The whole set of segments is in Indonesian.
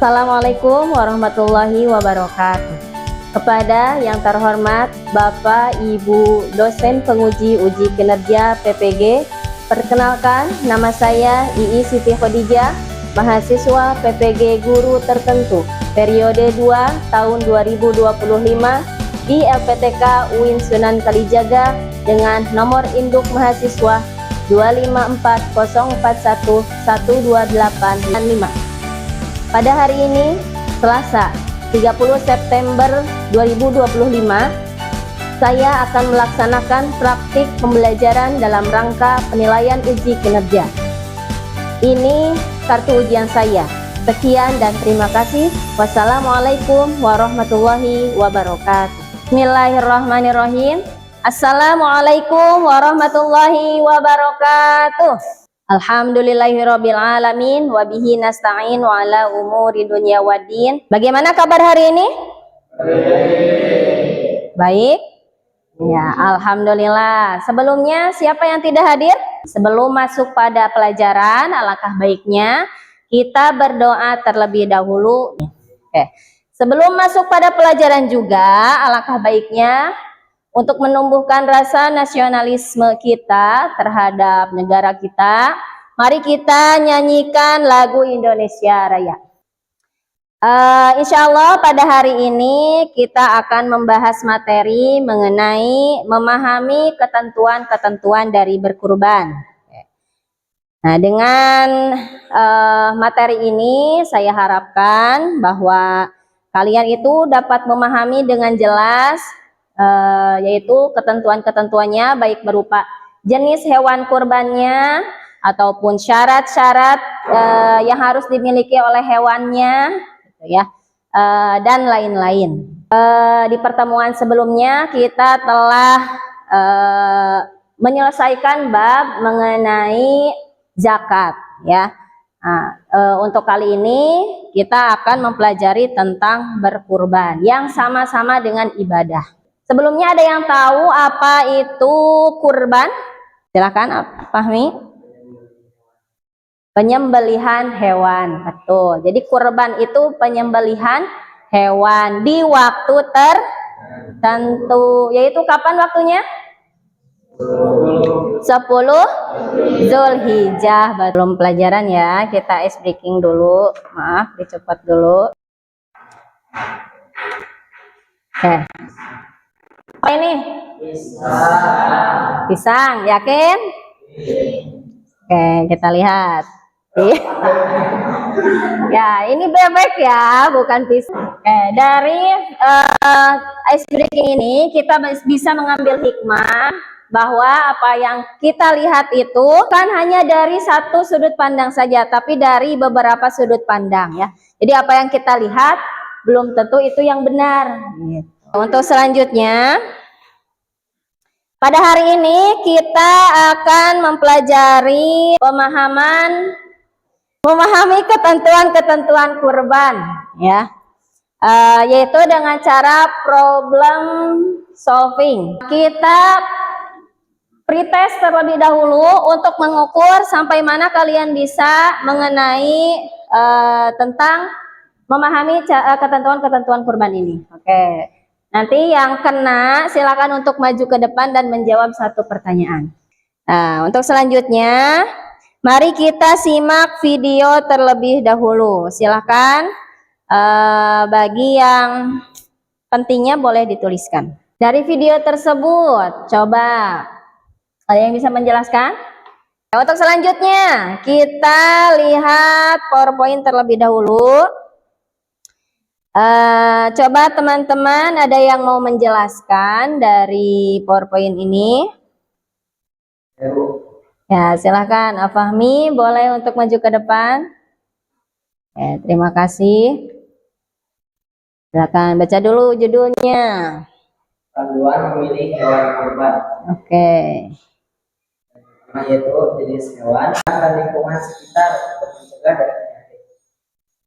Assalamualaikum warahmatullahi wabarakatuh. Kepada yang terhormat Bapak Ibu dosen penguji uji kinerja PPG, perkenalkan nama saya Ii Siti Khadijah, mahasiswa PPG Guru Tertentu periode 2 tahun 2025 di LPTK UIN Sunan Kalijaga dengan nomor induk mahasiswa 25404112865. Pada hari ini, Selasa 30 September 2025, saya akan melaksanakan praktik pembelajaran dalam rangka penilaian uji kinerja. Ini kartu ujian saya. Sekian dan terima kasih. Wassalamualaikum warahmatullahi wabarakatuh. Bismillahirrahmanirrahim. Assalamualaikum warahmatullahi wabarakatuh. Alhamdulillahirabbil alamin wa bihi nasta'in wa ala umuri dunya waddin. Bagaimana kabar hari ini? Baik. Ya, alhamdulillah. Sebelumnya siapa yang tidak hadir? Sebelum masuk pada pelajaran, alangkah baiknya kita berdoa terlebih dahulu. Oke. Sebelum masuk pada pelajaran juga, alangkah baiknya untuk menumbuhkan rasa nasionalisme kita terhadap negara kita, mari kita nyanyikan lagu Indonesia Raya. Insya Allah pada hari ini kita akan membahas materi mengenai memahami ketentuan-ketentuan dari berkurban. Nah, dengan materi ini saya harapkan bahwa kalian itu dapat memahami dengan jelas yaitu ketentuan-ketentuannya, baik berupa jenis hewan kurbannya ataupun syarat-syarat yang harus dimiliki oleh hewannya, gitu ya, dan lain-lain. Di pertemuan sebelumnya kita telah menyelesaikan bab mengenai zakat, ya. Nah, untuk kali ini kita akan mempelajari tentang berkurban yang sama-sama dengan ibadah. Sebelumnya ada yang tahu apa itu kurban? Silakan, Fahmi. Penyembelihan hewan, betul. Jadi kurban itu penyembelihan hewan di waktu tertentu. Yaitu kapan waktunya? 10 Zulhijjah. Belum pelajaran ya, kita ice breaking dulu. Maaf, dicepat dulu. Oke. Apa ini? Pisang, yakin? Oke, kita lihat. Ya, ini bebek ya, bukan pisang. Oke, dari ice breaking ini kita bisa mengambil hikmah bahwa apa yang kita lihat itu kan hanya dari satu sudut pandang saja, tapi dari beberapa sudut pandang ya. Jadi apa yang kita lihat belum tentu itu yang benar. Untuk selanjutnya, pada hari ini kita akan mempelajari memahami ketentuan-ketentuan kurban, ya, yaitu dengan cara problem solving. Kita pretest terlebih dahulu untuk mengukur sampai mana kalian bisa mengenai tentang memahami ketentuan-ketentuan kurban ini. Oke. Nanti yang kena silakan untuk maju ke depan dan menjawab satu pertanyaan. Nah, untuk selanjutnya, mari kita simak video terlebih dahulu. Silakan, bagi yang pentingnya boleh dituliskan. Dari video tersebut, coba ada yang bisa menjelaskan? Nah, untuk selanjutnya, kita lihat PowerPoint terlebih dahulu. Coba teman-teman ada yang mau menjelaskan dari PowerPoint ini? Ya, silahkan. Fahmi boleh untuk maju ke depan. Ya, terima kasih. Silakan baca dulu judulnya. Panduan memilih hewan kurban. Oke. Yaitu jenis hewan dan lingkungan sekitar untuk mencegah dari penyakit.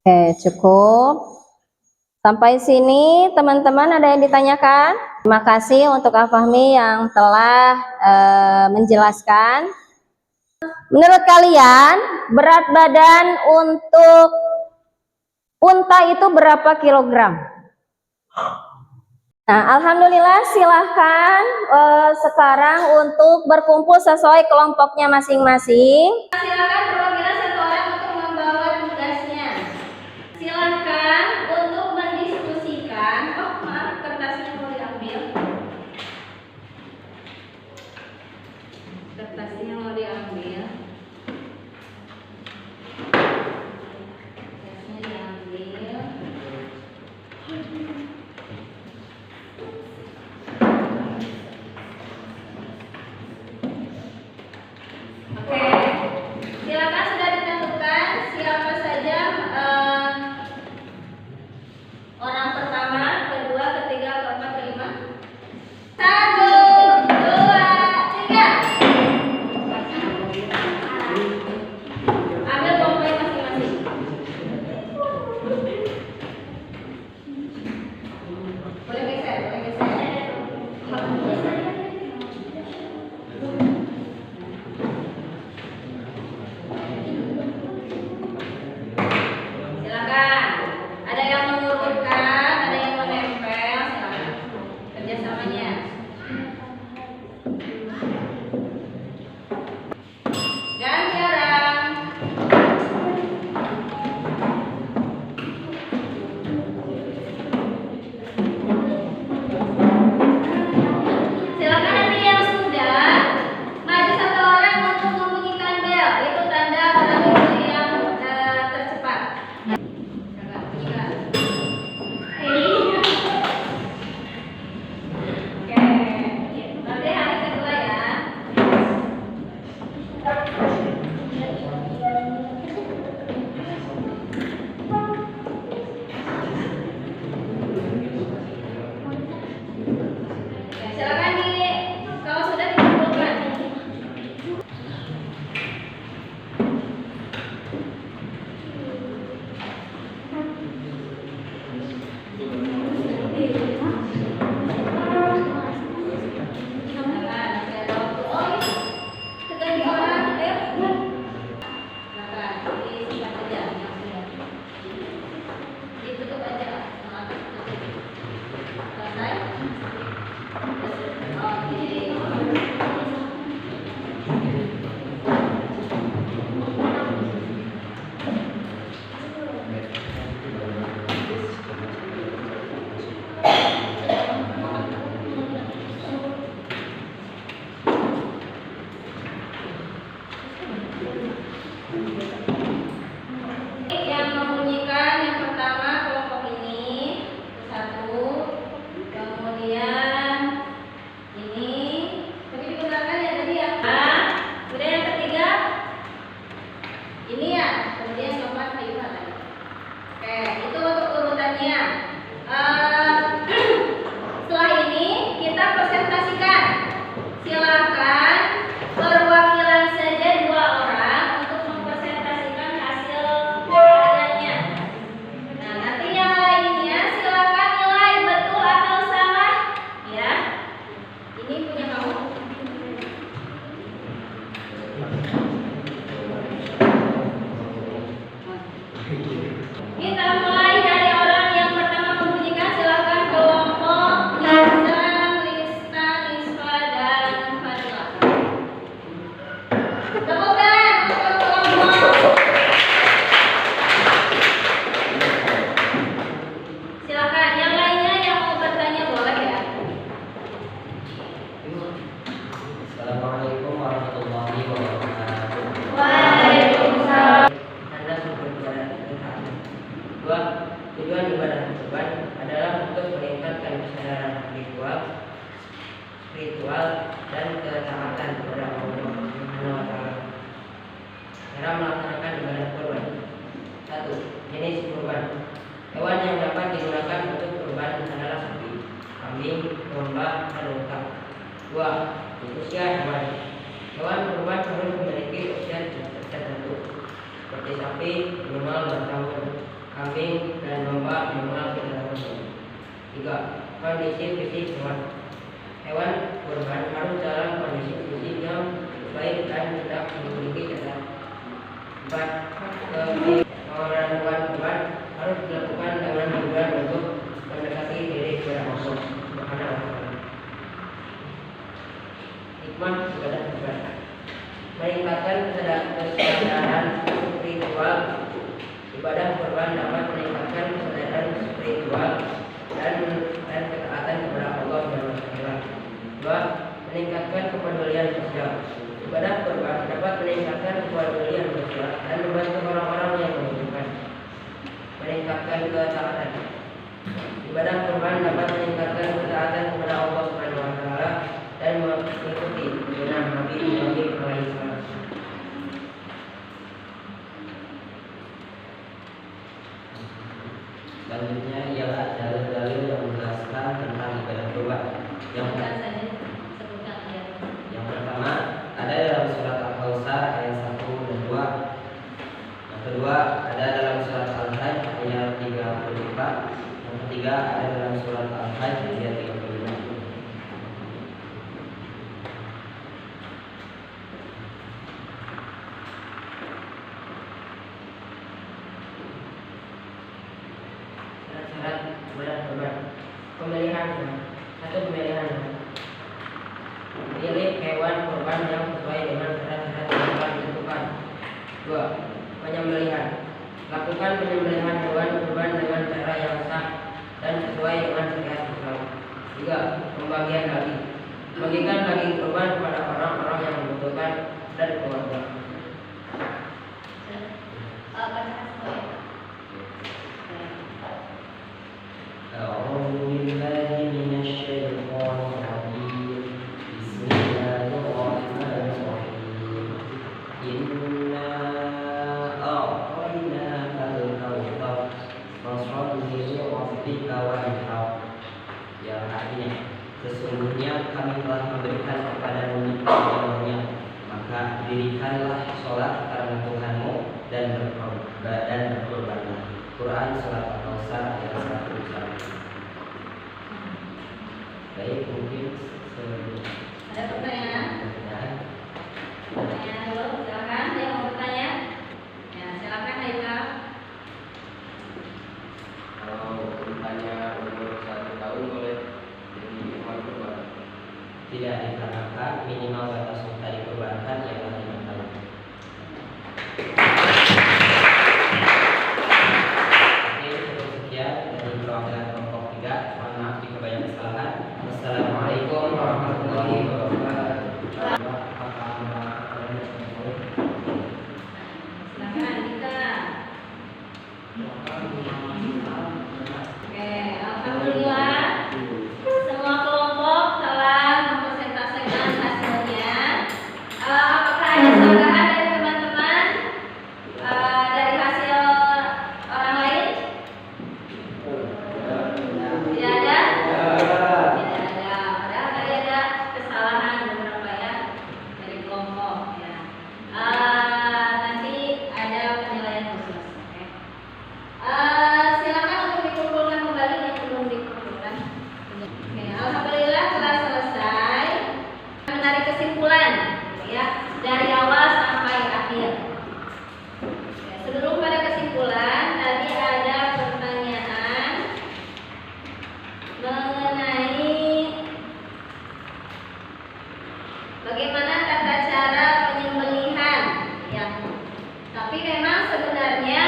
Oke, cukup. Sampai sini teman-teman ada yang ditanyakan? Terima kasih untuk Fahmi yang telah menjelaskan. Menurut kalian berat badan untuk unta itu berapa kilogram? Nah, alhamdulillah silahkan sekarang untuk berkumpul sesuai kelompoknya masing-masing. Silakan perwakilan satu orang untuk membawa tugasnya. Silahkan untuk mendiskusikan. Oh, maaf, kertasnya mau diambil. Kertasnya mau diambil. Kertasnya diambil. Oke, silakan sudah ditentukan siapa saja orang pertama, kedua, ketiga, keempat, kelima. 1, 2, 3. Ambil kelompoknya masing-masing. Boleh geser, boleh geser. Silakan. Ada yang mengurutkan, ada yang menempel. Silakan. Kerjasamanya. Ganti orang. Silakan nanti yang sudah maju satu orang untuk membunyikan bel. Itu tanda orang itu yang tercepat. Silakan bunyikan. Oke. Nanti hari kedua ya. Oke, silakan kalau sudah dikumpulkan. Silakan, saya waktu. Oh, seganti orang, ayo. Silakan, disimpan aja yang sudah. Ditutup aja. Selesai. Oke. Yang membunyikan yang pertama kelompok ini satu, kemudian ini, tapi digunakan ya tadi ya. Kemudian yang ketiga ini ya, kemudian keempat kelima tadi. Oke, itu untuk urutannya. Setelah ini kita presentasikan. Silakan perwakilan saja 2 orang untuk mempresentasikan hasil karyanya. Nah, nanti yang lainnya silakan nilai betul atau salah, ya. Ini punya kamu. Kita mulai dari orang yang pertama membunyikan. Silakan kelompok Lista, Nisfa, dan Fadila. Temukan untuk kelompok. Silakan yang lainnya yang mau bertanya boleh ya. Assalamualaikum warahmatullahi wabarakatuh. Waalaikumsalam. Anda sudah ibadah Tuhan. 2. Tujuan ibadah kurban adalah untuk meningkatkan kesadaran spiritual dan ketaatan kepada Allah Subhanahu wa taala. Cara melaksanakan ibadah kurban. 1. Jenis kurban. Hewan yang dapat digunakan untuk kurban adalah sapi, kambing, domba, dan unta. 2. Usia hewan. Hewan kurban harus memiliki usia tertentu, seperti sapi minimal 2 tahun, kambing dan domba minimal 3 tahun. 3. Kondisi fisik hewan. Hewan kurban harus dalam kondisi fisik yang baik dan tidak memiliki cacat. 4. Pengelolaan hewan kurban harus dilakukan Allah Subhanahu wa taala. Hikmah ibadah kurban. Meningkatkan kesadaran spiritual. Ibadah kurban dapat meningkatkan kesadaran spiritual dan ketaatan kepada Allah Subhanahu wa taala. 2. Meningkatkan kepedulian sosial. Ibadah kurban dapat meningkatkan kepedulian sosial dan membantu orang-orang yang membutuhkan. Meningkatkan ketaatan. Ibadah kurban dapat meningkatkan ketaatan kepada Allah Subhanahu wa taala dan mengikuti tuntunan Nabi Ibrahim alaihissalam. Selanjutnya ialah dalil-dalil yang menjelaskan tentang ibadah kurban. Yang pertama ada dalam surat Al-Kautsar ayat 1 dan 2. Yang kedua ada dalam surat Al-Hajj ayat 34. Yang ketiga ada dalam surat Al-Hajj ayat 35. Syarat ibadah kurban. Pemilihan. 1. Pemilihan. Pilih hewan kurban yang sesuai dengan syarat-syarat yang telah ditentukan. 2. Penyembelihan. Lakukan penyembelihan hewan kurban dengan cara yang sah dan sesuai dengan syariat Islam. 3. Pembagian daging. Bagikan daging kurban kepada orang-orang yang membutuhkan dan keluarga. أعوذ بالله من الشيطان الرجيم بسم الله الرحمن الرحيم إنا أعطيناك الكوثر فصل لربك وانحر. Yang artinya sesungguhnya kami telah memberikan kepadamu nikmat yang banyak, maka dirikanlah sholat karena Tuhanmu dan berkorbanlah. Quran surat Al-Kautsar ayat 1. Baik, mungkin Ada pertanyaan? Pertanyaan dulu, silakan. Yang mau bertanya? Ya, silakan Haika. Kalau urutannya umur 1 tahun boleh jadi hewan kurban? tidak dikarenakan minimal batas unta dikurbankan ialah 5 tahun. Oke, cukup sekian dari perwakilan kelompok 3. Mohon maaf jika banyak kesalahan. Wassalamualaikum warahmatullahi wabarakatuh. Silakan Andika. Oke, alhamdulillah semua kelompok telah mempresentasikan hasilnya. Apakah ada tambahan dari teman-teman dari hasil orang lain? Tidak ada? Tidak ada. Padahal tadi ada kesalahan beberapa ya dari kelompok ya. Nanti ada penilaian khusus. Oke. Silakan untuk dikumpulkan kembali yang belum dikumpulkan. Oke, alhamdulillah telah selesai. Menarik kesimpulan ya dari awal sampai akhir. Oke, sebelum pada kesimpulan tadi ada pertanyaan mengenai bagaimana tata cara penyembelihan ya. Tapi memang sebenarnya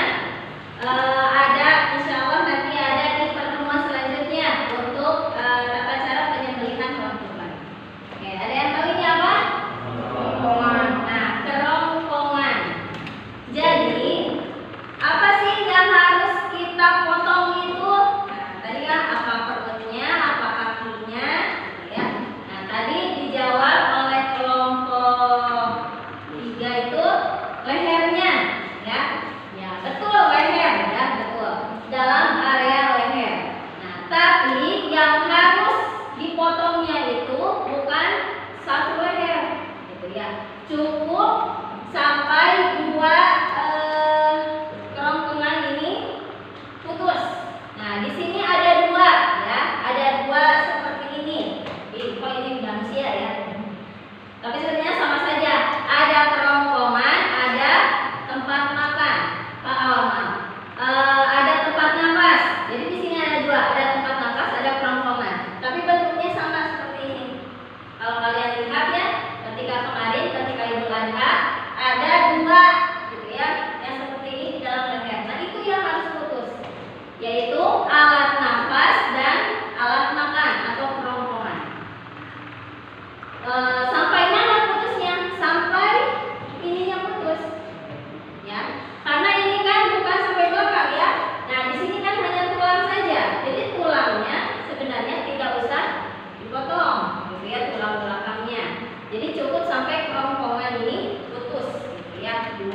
ada, insya Allah nanti ada di pertemuan selanjutnya untuk tata cara penyembelihan hewan kurban. Oke, ada yang tahu ini apa? Kerongkongan. Nah, kerongkongan. Jadi apa sih yang harus kita potong itu? Nah, tadi kan apa perutnya, apa kakinya, ya. Nah, tadi dijawab oleh kelompok 3 itu lehernya, ya. Ya, betul leher, ya, betul. Dalam area leher. Nah, tapi yang harus dipotongnya itu bukan satu leher, gitu ya. Cukup sampai 2 kerongkongan ini putus. Nah, di sini ada 2, ya. Ada 2 seperti ini. Kalau ini manusia ya. Tapi sebenarnya sama saja. Ada kerongkongan, ada tempat makan. Ada tempat nafas. Jadi di sini ada 2, ada tempat nafas, ada kerongkongan.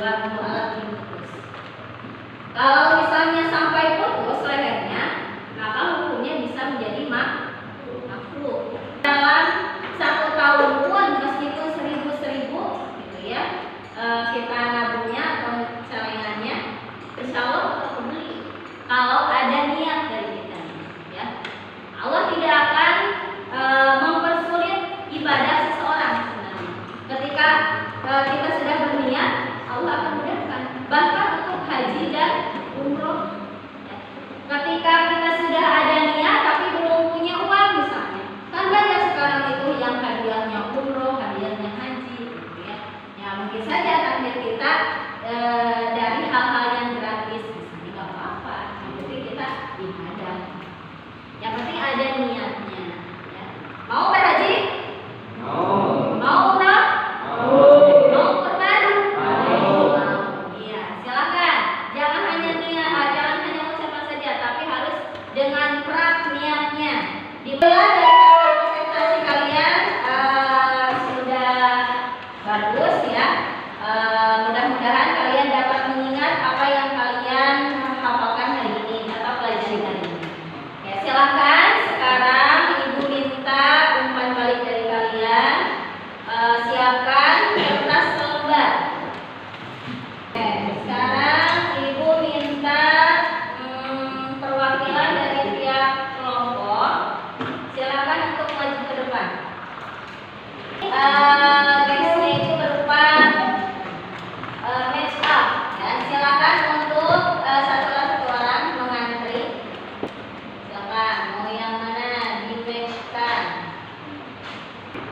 dua alat ini putus. Kalau misalnya sampai putus lehernya, maka hukumnya bisa menjadi makruh. Dalam 1 tahun pun meskipun 1000 gitu ya, kita nabungnya atau celengannya, insya Allah tetap kembali. Kalau ada niat dari kita, ya Allah tidak akan mempersulit ibadah seseorang sebenarnya. Ketika kita sudah berniat, Allah akan mudahkan. Bahkan untuk haji dan umroh, ya. Ketika kita sudah ada niat tapi belum punya uang misalnya, kan banyak sekarang itu yang hadiahnya umroh, hadiahnya haji, gitu ya. Ya mungkin saja takdir kita dari hal-hal yang gratis, misalnya nggak apa-apa. Yang penting kita ibadah. Yang penting ada niatnya. Ya. Mau berhaji? Mau umroh? Mau kurban? Iya, silakan. Jangan hanya niat, jangan hanya ucapan saja, tapi harus dengan keras niatnya. Dimulai dari presentasi kalian sudah bagus ya. Mudah-mudahan kalian dapat mengingat apa yang kalian hafalkan hari ini atau pelajari hari ini. Ya, silakan sekarang Ibu minta umpan balik dari kalian. Siapkan kertas selembar. Oke, sekarang Ibu minta perwakilan dari tiap kelompok. Silakan untuk maju ke depan. Guysnya itu berupa match up. Ya, silakan untuk satu orang mengantri. Silakan mau yang mana di-matchkan.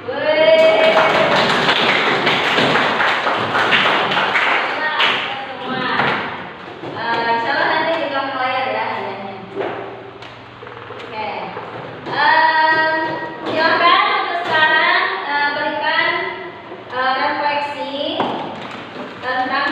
Wih. Semua. Insya Allah nanti juga layar ya hadiahnya. Oke. Silakan untuk sekarang berikan refleksi tentang